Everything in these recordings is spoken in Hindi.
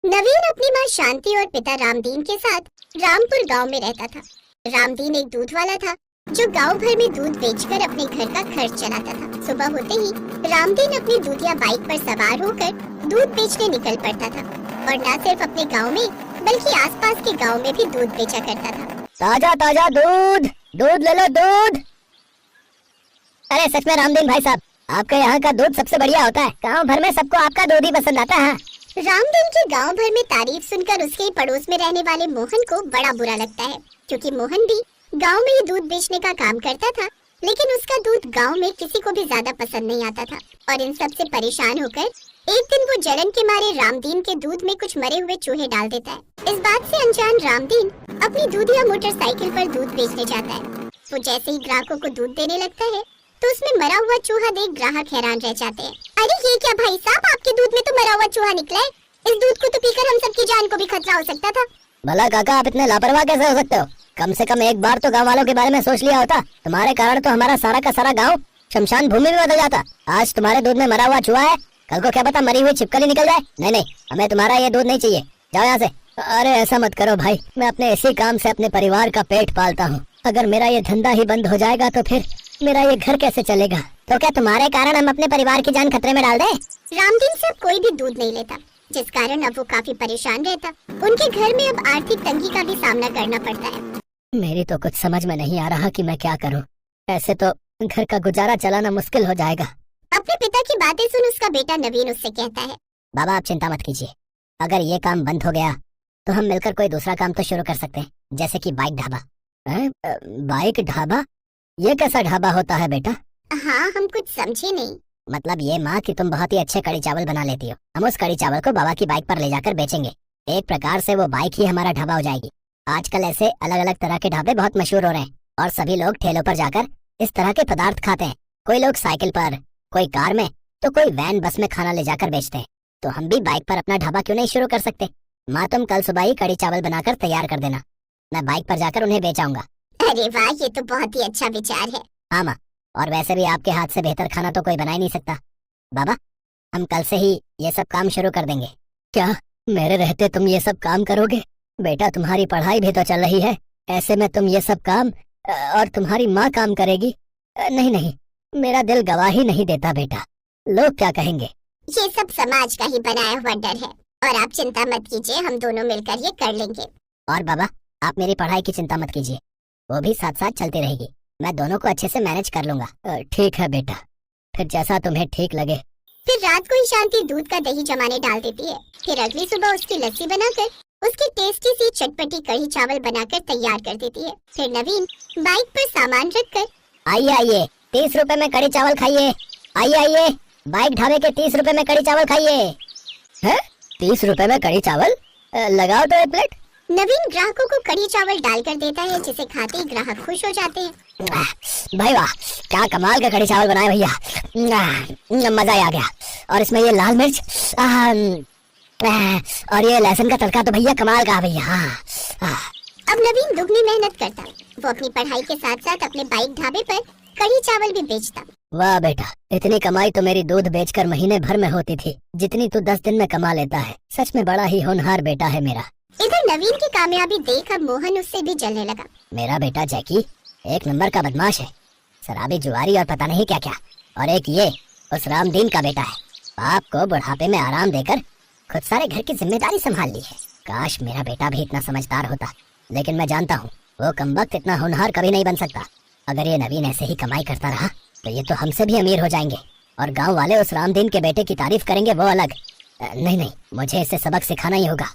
नवीन अपनी माँ शांति और पिता रामदीन के साथ रामपुर गांव में रहता था। रामदीन एक दूध वाला था जो गांव भर में दूध बेचकर अपने घर का खर्च चलाता था। सुबह होते ही रामदीन अपनी दूधिया बाइक पर सवार होकर दूध बेचने निकल पड़ता था और न सिर्फ अपने गांव में बल्कि आसपास के गांव में भी दूध बेचा करता था। ताजा ताजा दूध, दूध ले लो दूध। अरे सच में रामदीन भाई साहब, आपके यहाँ का दूध सबसे बढ़िया होता है। गांव भर में सबको आपका दूध ही पसंद आता है। रामदीन की गांव भर में तारीफ सुनकर उसके ही पड़ोस में रहने वाले मोहन को बड़ा बुरा लगता है, क्योंकि मोहन भी गांव में ही दूध बेचने का काम करता था, लेकिन उसका दूध गांव में किसी को भी ज्यादा पसंद नहीं आता था। और इन सब से परेशान होकर एक दिन वो जलन के मारे रामदीन के दूध में कुछ मरे हुए चूहे डाल देता है। इस बात से अनजान रामदीन अपनी दूधिया मोटरसाइकिल पर दूध बेचने जाता है। वो जैसे ही ग्राहकों को दूध देने लगता है तो उसमें मरा हुआ चूहा देख ग्राहक हैरान रह जाते हैं। अरे ये क्या भाई साहब, आपके दूध में तो मरा हुआ चूहा निकला है। इस दूध को तो पीकर हम सबकी जान को भी खतरा हो सकता था। भला काका, आप इतने लापरवाह कैसे हो सकते हो? कम से कम एक बार तो गांव वालों के बारे में सोच लिया होता। तुम्हारे कारण तो हमारा सारा का सारा गांव शमशान भूमि में बदल जाता। आज तुम्हारे दूध में मरा हुआ चूहा है, कल को क्या पता मरी हुई छिपकली निकल जाए। नहीं नहीं, हमें तुम्हारा ये दूध नहीं चाहिए, जाओ यहाँ से। अरे ऐसा मत करो भाई, मैं अपने इसी काम से अपने परिवार का पेट पालता हूँ। अगर मेरा ये धंधा ही बंद हो जाएगा तो फिर मेरा ये घर कैसे चलेगा? तो क्या तुम्हारे कारण हम अपने परिवार की जान खतरे में डाल दें? रामदीन से अब कोई भी दूध नहीं लेता, जिस कारण अब वो काफी परेशान रहता। उनके घर में अब आर्थिक तंगी का भी सामना करना पड़ता है। मेरी तो कुछ समझ में नहीं आ रहा कि मैं क्या करूं। ऐसे तो घर का गुजारा चलाना मुश्किल हो जाएगा। अपने पिता की बातें सुन उसका बेटा नवीन उससे कहता है, बाबा आप चिंता मत कीजिए, अगर ये काम बंद हो गया तो हम मिलकर कोई दूसरा काम तो शुरू कर सकते हैं, जैसे कि बाइक ढाबा। बाइक ढाबा? ये कैसा ढाबा होता है बेटा? हाँ, हम कुछ समझे नहीं। मतलब ये माँ कि तुम बहुत ही अच्छे कड़ी चावल बना लेती हो, हम उस कड़ी चावल को बाबा की बाइक पर ले जाकर बेचेंगे। एक प्रकार से वो बाइक ही हमारा ढाबा हो जाएगी। आजकल ऐसे अलग अलग तरह के ढाबे बहुत मशहूर हो रहे हैं और सभी लोग ठेलों पर जाकर इस तरह के पदार्थ खाते हैं। कोई लोग साइकिल पर, कोई कार में, तो कोई वैन बस में खाना ले जाकर बेचते हैं। तो हम भी बाइक पर अपना ढाबा क्यों नहीं शुरू कर सकते? माँ तुम कल सुबह ही कड़ी चावल बनाकर तैयार कर देना, मैं बाइक पर जाकर उन्हें बेच आऊंगा। अरे वाह, ये तो बहुत ही अच्छा विचार है। हाँ माँ, और वैसे भी आपके हाथ से बेहतर खाना तो कोई बना ही नहीं सकता। बाबा हम कल से ही ये सब काम शुरू कर देंगे। क्या मेरे रहते तुम ये सब काम करोगे? बेटा तुम्हारी पढ़ाई भी तो चल रही है, ऐसे में तुम ये सब काम और तुम्हारी माँ काम करेगी? नहीं नहीं, मेरा दिल गवाही नहीं देता बेटा, लोग क्या कहेंगे? ये सब समाज का ही बनाया हुआ डर है और आप चिंता मत कीजिए, हम दोनों मिलकर ये कर लेंगे। और बाबा आप मेरी पढ़ाई की चिंता मत कीजिए, वो भी साथ साथ चलती रहेगी, मैं दोनों को अच्छे से मैनेज कर लूंगा। ठीक है बेटा, फिर जैसा तुम्हें ठीक लगे। फिर रात को ही शांति दूध का दही जमाने डाल देती है। फिर अगली सुबह उसकी लस्सी बनाकर उसकी टेस्टी सी चटपटी कढ़ी चावल बनाकर तैयार कर देती है। फिर नवीन बाइक पर सामान रखकर, आइए आइए 30 रुपए में कढ़ी चावल खाइए, आइए आइए बाइक ढाबे के 30 रुपए में कढ़ी चावल खाइए। है 30 रुपए में कढ़ी चावल? लगाओ तो एक प्लेट। नवीन ग्राहकों को कढ़ी चावल डालकर देता है, जिसे खाते ही ग्राहक खुश हो जाते हैं। भाई वाह, क्या कमाल का कढ़ी चावल बनाए भैया, मजा ही आ गया। और इसमें ये लाल मिर्च और ये लहसुन का तड़का तो भैया कमाल का भैया। अब नवीन दुगनी मेहनत करता, वो अपनी पढ़ाई के साथ साथ अपने बाइक ढाबे पर कढ़ी चावल भी बेचता। वाह बेटा, इतनी कमाई तो मेरी दूध बेचकर महीने भर में होती थी, जितनी तू 10 दिन में कमा लेता है। सच में बड़ा ही होनहार बेटा है मेरा। इधर नवीन की कामयाबी देख अब मोहन उससे भी जलने लगा। मेरा बेटा जैकी एक नंबर का बदमाश है, शराबी, जुआरी और पता नहीं क्या क्या। और एक ये उस रामदीन का बेटा है, बाप को बुढ़ापे में आराम देकर खुद सारे घर की जिम्मेदारी संभाल ली है। काश मेरा बेटा भी इतना समझदार होता, लेकिन मैं जानता हूँ वो कमबख्त इतना होनहार कभी नहीं बन सकता। अगर ये नवीन ऐसे ही कमाई करता रहा तो ये तो हमसे भी अमीर हो जाएंगे और गांव वाले उस रामदीन के बेटे की तारीफ करेंगे, वो अलग। नहीं नहीं, मुझे इसे सबक सिखाना ही होगा।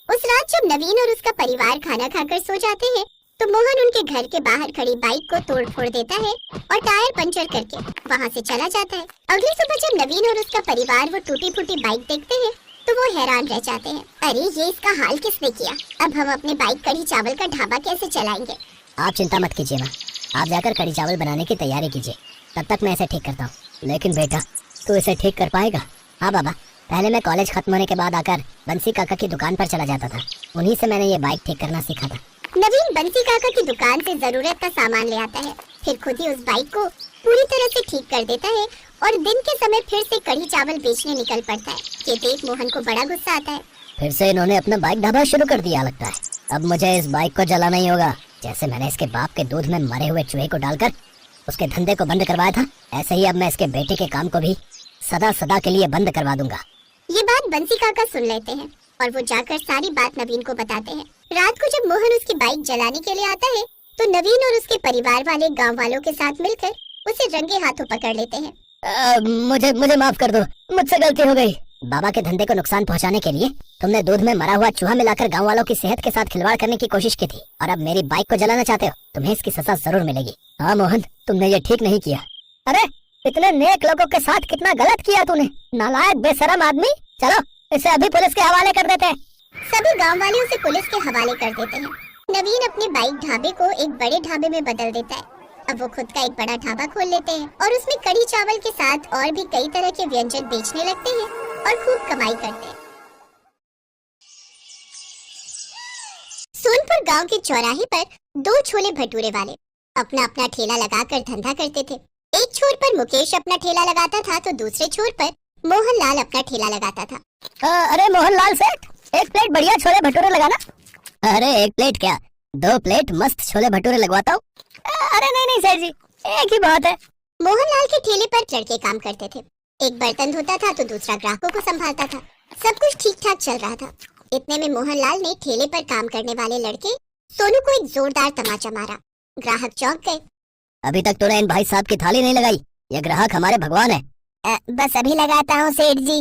उस रात जब नवीन और उसका परिवार खाना खाकर सो जाते हैं तो मोहन उनके घर के बाहर खड़ी बाइक को तोड़ फोड़ देता है और टायर पंचर करके वहाँ से चला जाता है। अगली सुबह जब नवीन और उसका परिवार वो टूटी फूटी बाइक देखते हैं तो वो हैरान रह जाते हैं। अरे ये इसका हाल किसने किया? अब हम अपने बाइक कढ़ी चावल का ढाबा कैसे चलाएंगे? आप चिंता मत कीजिए माँ, आप जाकर कढ़ी चावल बनाने की तैयारी कीजिए, तब तक मैं इसे ठीक करता हूँ। लेकिन बेटा तू इसे ठीक कर पाएगा? हाँ बाबा, पहले मैं कॉलेज खत्म होने के बाद आकर बंसी काका की दुकान पर चला जाता था, उन्हीं से मैंने ये बाइक ठीक करना सीखा था। नवीन बंसी काका की दुकान से जरूरत का सामान ले आता है, फिर खुद ही उस बाइक को पूरी तरह से ठीक कर देता है और दिन के समय फिर से कढ़ी चावल बेचने निकल पड़ता है। ये देख मोहन को बड़ा गुस्सा आता है। फिर से इन्होंने अपना बाइक ढाबा शुरू कर दिया लगता है। अब मुझे इस बाइक को जलाना ही होगा। जैसे मैंने इसके बाप के दूध में मरे हुए चूहे को डालकर उसके धंधे को बंद करवाया था, ऐसे ही अब मैं इसके बेटे के काम को भी सदा सदा के लिए बंद करवा दूंगा। ये बात बंसी काका सुन लेते हैं और वो जाकर सारी बात नवीन को बताते हैं। रात को जब मोहन उसकी बाइक जलाने के लिए आता है तो नवीन और उसके परिवार वाले गांव वालों के साथ मिलकर उसे रंगे हाथों पकड़ लेते हैं। मुझे माफ कर दो, मुझसे गलती हो गई। बाबा के धंधे को नुकसान पहुंचाने के लिए तुमने दूध में मरा हुआ चूहा मिलाकर गांव वालों की सेहत के साथ खिलवाड़ करने की कोशिश की थी और अब मेरी बाइक को जलाना चाहते हो। तुम्हें इसकी सजा जरूर मिलेगी। हाँ मोहन, तुमने ये ठीक नहीं किया। अरे इतने नेक लोगों के साथ कितना गलत किया तूने, नालायक बेशरम आदमी। चलो इसे अभी पुलिस के हवाले कर देते हैं। सभी गांव वाले उसे पुलिस के हवाले कर देते हैं। नवीन अपने बाइक ढाबे को एक बड़े ढाबे में बदल देता है। अब वो खुद का एक बड़ा ढाबा खोल लेते हैं और उसमें कढ़ी चावल के साथ और भी कई तरह के व्यंजन बेचने लगते हैं और खूब कमाई करते हैं। सोनपुर गांव के चौराहे पर दो छोले भटूरे वाले अपना अपना ठेला लगाकर धंधा करते थे। एक छोर पर मुकेश अपना ठेला लगाता था तो दूसरे छोर पर मोहनलाल अपना ठेला लगाता था। अरे मोहनलाल सेठ, एक प्लेट बढ़िया छोले भटूरे लगाना। अरे एक प्लेट क्या, 2 प्लेट मस्त छोले भटूरे लगवाता हूँ। अरे नहीं सेठ जी, एक ही बात है। मोहनलाल के ठेले पर लड़के काम करते थे। एक बर्तन धोता था तो दूसरा ग्राहकों को संभालता था। सब कुछ ठीक ठाक चल रहा था। इतने में मोहनलाल ने ठेले पर काम करने वाले लड़के सोनू को एक जोरदार तमाचा मारा। ग्राहक चौंक गए। अभी तक तूने इन भाई साहब की थाली नहीं लगाई। ये ग्राहक हमारे भगवान है। बस अभी लगाता हूँ सेठ जी।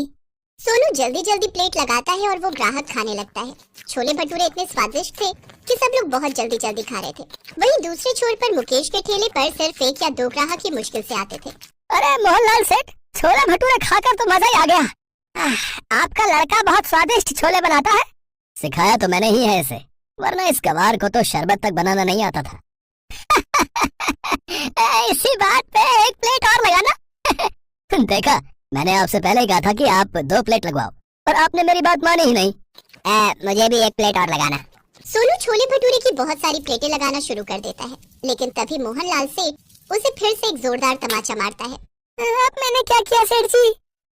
सोनू जल्दी जल्दी प्लेट लगाता है और वो ग्राहक खाने लगता है। छोले भटूरे इतने स्वादिष्ट थे कि सब लोग बहुत जल्दी जल्दी खा रहे थे। वहीं दूसरे छोर पर मुकेश के ठेले पर सिर्फ 1 या 2 ग्राहक ही मुश्किल से आते थे। अरे मोहनलाल सेठ, छोले भटूरे खाकर तो मजा ही आ गया। आपका लड़का बहुत स्वादिष्ट छोले बनाता है। सिखाया तो मैंने ही है इसे, वरना इस गवार को तो शरबत तक बनाना नहीं आता था। इसी बात पे एक प्लेट और लगाना। देखा, मैंने आपसे पहले ही कहा था कि आप 2 प्लेट लगवाओ, पर आपने मेरी बात मानी ही नहीं। मुझे भी 1 प्लेट और लगाना। सोनू छोले भटूरे की बहुत सारी प्लेटें लगाना शुरू कर देता है, लेकिन तभी मोहनलाल सेठ उसे फिर से एक जोरदार तमाचा मारता है। अब मैंने क्या किया सेठ जी?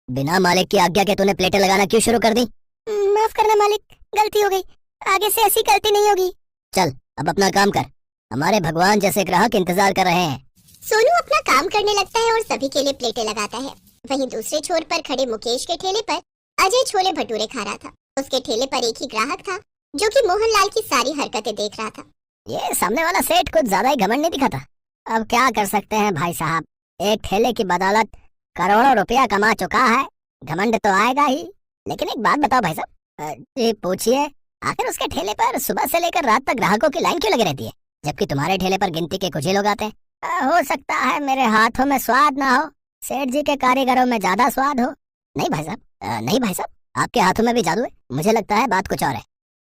बिना मालिक की आज्ञा के तूने प्लेटें लगाना क्यों शुरू कर दी? माफ करना मालिक, गलती हो गई। आगे से ऐसी गलती नहीं होगी। चल अब अपना काम कर, हमारे भगवान जैसे ग्राहक इंतजार कर रहे हैं। सोनू अपना काम करने लगता है और सभी के लिए प्लेटें लगाता है। वहीं दूसरे छोर पर खड़े मुकेश के ठेले पर अजय छोले भटूरे खा रहा था। उसके ठेले पर एक ही ग्राहक था जो कि मोहनलाल की सारी हरकतें देख रहा था। ये सामने वाला सेठ कुछ ज्यादा ही घमंड नहीं दिखाता। अब क्या कर सकते हैं भाई साहब, एक ठेले की बदौलत करोड़ों रुपया कमा चुका है, घमंड तो आएगा ही। लेकिन एक बात बताओ भाई साहब, ये पूछिए, आखिर उसके ठेले पर सुबह से लेकर रात तक ग्राहकों की लाइन क्यों लगी रहती है, जबकि तुम्हारे ठेले पर गिनती के कुछ ही लोग आते हैं? हो सकता है मेरे हाथों में स्वाद ना हो, सेठ जी के कारीगरों में ज्यादा स्वाद हो। नहीं भाई साहब, नहीं भाई साहब, आपके हाथों में भी जादू है। मुझे लगता है बात कुछ और है।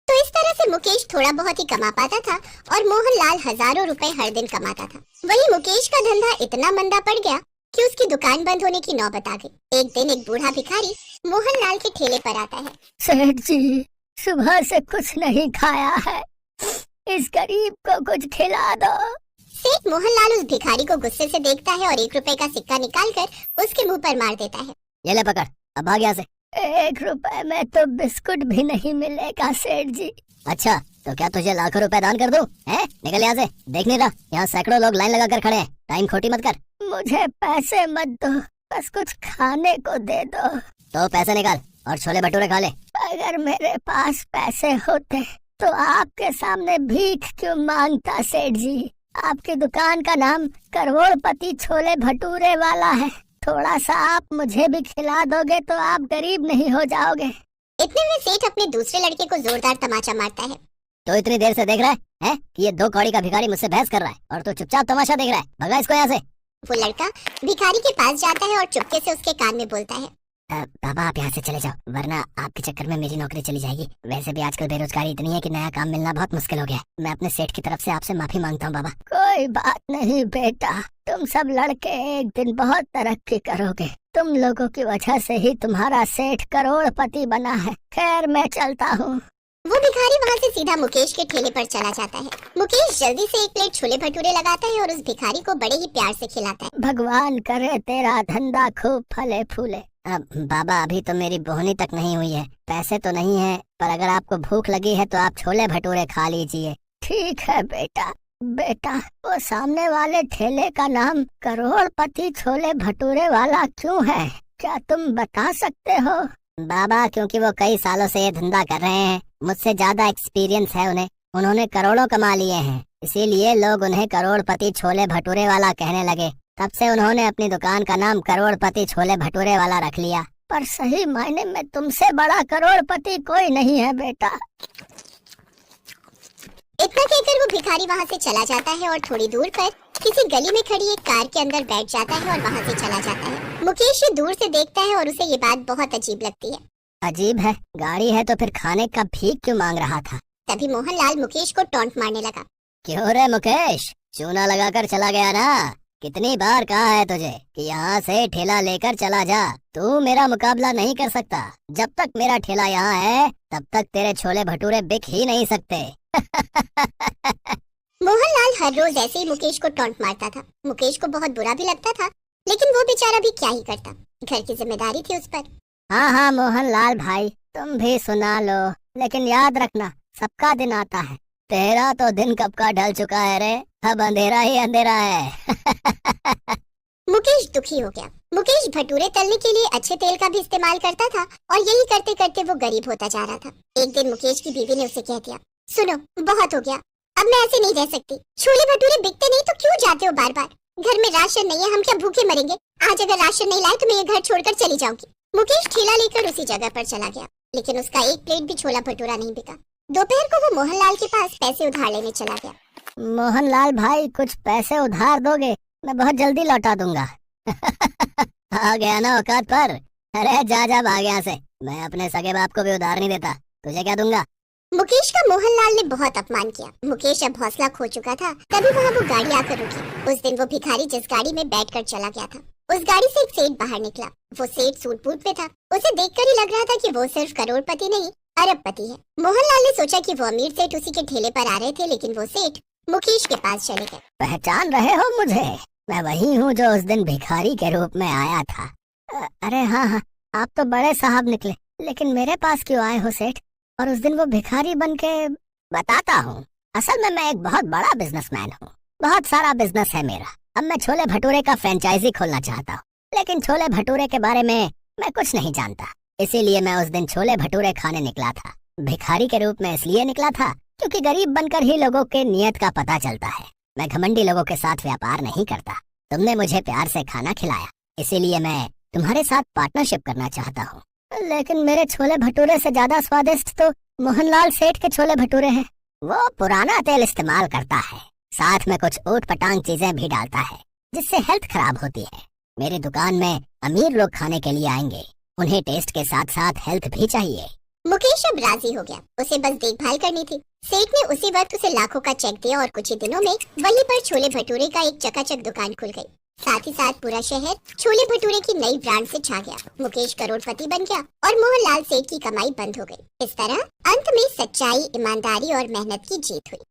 तो इस तरह से मुकेश थोड़ा बहुत ही कमा पाता था और मोहनलाल हजारों रुपए हर दिन कमाता था। वहीं मुकेश का धंधा इतना मंदा पड़ गया कि उसकी दुकान बंद होने की नौबत आ गई। एक दिन एक बूढ़ा भिखारी मोहनलाल के ठेले पर आता है। सेठ जी, सुबह से कुछ नहीं खाया है, इस गरीब को कुछ खिला दो। सेठ मोहनलाल उस भिखारी को गुस्से से देखता है और 1 रुपए का सिक्का निकालकर उसके मुंह पर मार देता है। ये ले पकड़, अब भाग यहाँ से। 1 रुपए में तो बिस्कुट भी नहीं मिलेगा सेठ जी। अच्छा, तो क्या तुझे लाखों रुपए दान कर दूं? हैं? निकल यहाँ से, देख नहीं रहा यहाँ सैकड़ों लोग लाइन लगा कर खड़े हैं। टाइम खोटी मत कर। मुझे पैसे मत दो, बस कुछ खाने को दे दो। तो पैसे निकाल और छोले भटूरे खा ले। अगर मेरे पास पैसे होते तो आपके सामने भीख क्यों मांगता सेठ जी? आपकी दुकान का नाम करोड़पति छोले भटूरे वाला है। थोड़ा सा आप मुझे भी खिला दोगे तो आप गरीब नहीं हो जाओगे। इतने में सेठ अपने दूसरे लड़के को जोरदार तमाचा मारता है। तो इतनी देर से देख रहा है कि ये 2 कौड़ी का भिखारी मुझसे बहस कर रहा है और तो चुपचाप तमाशा देख रहा है। भगा इसको यहाँ से। वो लड़का भिखारी के पास जाता है और चुपके से उसके कान में बोलता है, बाबा आप यहाँ से चले जाओ, वरना आपके चक्कर में मेरी नौकरी चली जाएगी। वैसे भी आजकल बेरोजगारी इतनी है कि नया काम मिलना बहुत मुश्किल हो गया है। मैं अपने सेठ की तरफ से आपसे माफी मांगता हूँ बाबा। कोई बात नहीं बेटा, तुम सब लड़के एक दिन बहुत तरक्की करोगे। तुम लोगों की वजह से ही तुम्हारा सेठ करोड़पति बना है। खैर मैं चलता हूँ। वो भिखारी वहाँ से सीधा मुकेश के ठेले पर चला जाता है। मुकेश जल्दी से एक प्लेट छोले भटूरे लगाता है और उस भिखारी को बड़े ही प्यार से खिलाता है। भगवान करे तेरा धंधा खूब फले फूले। अब बाबा अभी तो मेरी बोहनी तक नहीं हुई है, पैसे तो नहीं है, पर अगर आपको भूख लगी है तो आप छोले भटूरे खा लीजिए। ठीक है बेटा। बेटा वो सामने वाले ठेले का नाम करोड़पति छोले भटूरे वाला क्यों है, क्या तुम बता सकते हो? बाबा क्योंकि वो कई सालों से ये धंधा कर रहे हैं, मुझसे ज्यादा एक्सपीरियंस है उन्हें, उन्होंने करोड़ों कमा लिए हैं, इसीलिए लोग उन्हें करोड़पति छोले भटूरे वाला कहने लगे। तब से उन्होंने अपनी दुकान का नाम करोड़पति छोले भटूरे वाला रख लिया। पर सही मायने में तुमसे बड़ा करोड़पति कोई नहीं है बेटा। इतना कहकर वो भिखारी वहाँ से चला जाता है और थोड़ी दूर पर किसी गली में खड़ी एक कार के अंदर बैठ जाता है और वहाँ से चला जाता है। मुकेश ये दूर से देखता है और उसे ये बात बहुत अजीब लगती है। अजीब है, गाड़ी है तो फिर खाने का भीख क्यों मांग रहा था? तभी मोहनलाल मुकेश को टॉन्ट मारने लगा। क्यों रे मुकेश, चूना लगाकर चला गया ना? कितनी बार कहा है तुझे कि यहाँ से ठेला लेकर चला जा, तू मेरा मुकाबला नहीं कर सकता। जब तक मेरा ठेला यहाँ है तब तक तेरे छोले भटूरे बिक ही नहीं सकते। मोहनलाल हर रोज ऐसे ही मुकेश को टॉन्ट मारता था। मुकेश को बहुत बुरा भी लगता था, लेकिन वो बेचारा भी क्या ही करता, घर की जिम्मेदारी थी उस पर। हाँ हाँ मोहनलाल भाई, तुम भी सुना लो, लेकिन याद रखना सबका दिन आता है, तेरा तो दिन कब का ढल चुका है रे, अब अंधेरा ही अंधेरा है। मुकेश दुखी हो गया। मुकेश भटूरे तलने के लिए अच्छे तेल का भी इस्तेमाल करता था और यही करते करते वो गरीब होता जा रहा था। एक दिन मुकेश की बीवी ने उसे कह दिया, सुनो बहुत हो गया, अब मैं ऐसे नहीं रह सकती, छोले भटूरे बिकते नहीं तो क्यों जाते हो बार बार, घर में राशन नहीं है, हम क्या भूखे मरेंगे, आज अगर राशन नहीं लाए तो मैं ये घर छोड़कर चली जाऊंगी। मुकेश ठेला लेकर उसी जगह पर चला गया, लेकिन उसका एक प्लेट भी छोला भटूरा नहीं बिका। दोपहर को वो मोहनलाल के पास पैसे उधार लेने चला गया। मोहनलाल भाई कुछ पैसे उधार दोगे, मैं बहुत जल्दी लौटा दूंगा। आ गया ना औकात पर, अरे जा जा भाग यहाँ से, मैं अपने सगे बाप को भी उधार नहीं देता, तुझे क्या दूंगा। मुकेश का मोहनलाल ने बहुत अपमान किया। मुकेश अब हौसला खो चुका था। तभी वहाँ वो गाड़ी आकर रुकी। उस दिन वो भिखारी जिस गाड़ी में बैठकर चला गया था, उस गाड़ी से एक सेठ बाहर निकला। वो सेठ सूट बूट में था। उसे देखकर ही लग रहा था कि वो सिर्फ करोड़पति नहीं अरबपति है। मोहनलाल ने सोचा कि वो अमीर सेठ उसी के ठेले पर आ रहे थे, लेकिन वो सेठ मुकेश के पास चले गए। पहचान रहे हो मुझे? मैं वही हूँ जो उस दिन भिखारी के रूप में आया था। अरे हाँ हाँ, आप तो बड़े साहब निकले, लेकिन मेरे पास क्यों आए हो सेठ? और उस दिन वो भिखारी बन के? बताता हूँ, असल में मैं एक बहुत बड़ा बिजनेसमैन हूँ, बहुत सारा बिजनेस है मेरा। अब मैं छोले भटूरे का फ्रेंचाइजी खोलना चाहता हूँ, लेकिन छोले भटूरे के बारे में मैं कुछ नहीं जानता, इसीलिए मैं उस दिन छोले भटूरे खाने निकला था। भिखारी के रूप में इसलिए निकला था क्योंकि गरीब बनकर ही लोगों के नियत का पता चलता है। मैं घमंडी लोगों के साथ व्यापार नहीं करता। तुमने मुझे प्यार से खाना खिलाया, इसीलिए मैं तुम्हारे साथ पार्टनरशिप करना चाहता हूँ। लेकिन मेरे छोले भटूरे से ज्यादा स्वादिष्ट तो मोहनलाल सेठ के छोले भटूरे हैं। वो पुराना तेल इस्तेमाल करता है, साथ में कुछ ऊट पटांग चीजें भी डालता है, जिससे हेल्थ खराब होती है। मेरी दुकान में अमीर लोग खाने के लिए आएंगे, उन्हें टेस्ट के साथ साथ हेल्थ भी चाहिए। मुकेश अब राजी हो गया, उसे बस देखभाल करनी थी। सेठ ने उसी वक्त उसे लाखों का चेक दिया और कुछ ही दिनों में वहीं पर छोले भटूरे का एक चकाचक दुकान खुल गई। साथ ही साथ पूरा शहर छोले भटूरे की नई ब्रांड से छा गया। मुकेश करोड़पति बन गया और मोहनलाल सेठ की कमाई बंद हो गई। इस तरह अंत में सच्चाई, ईमानदारी और मेहनत की जीत हुई।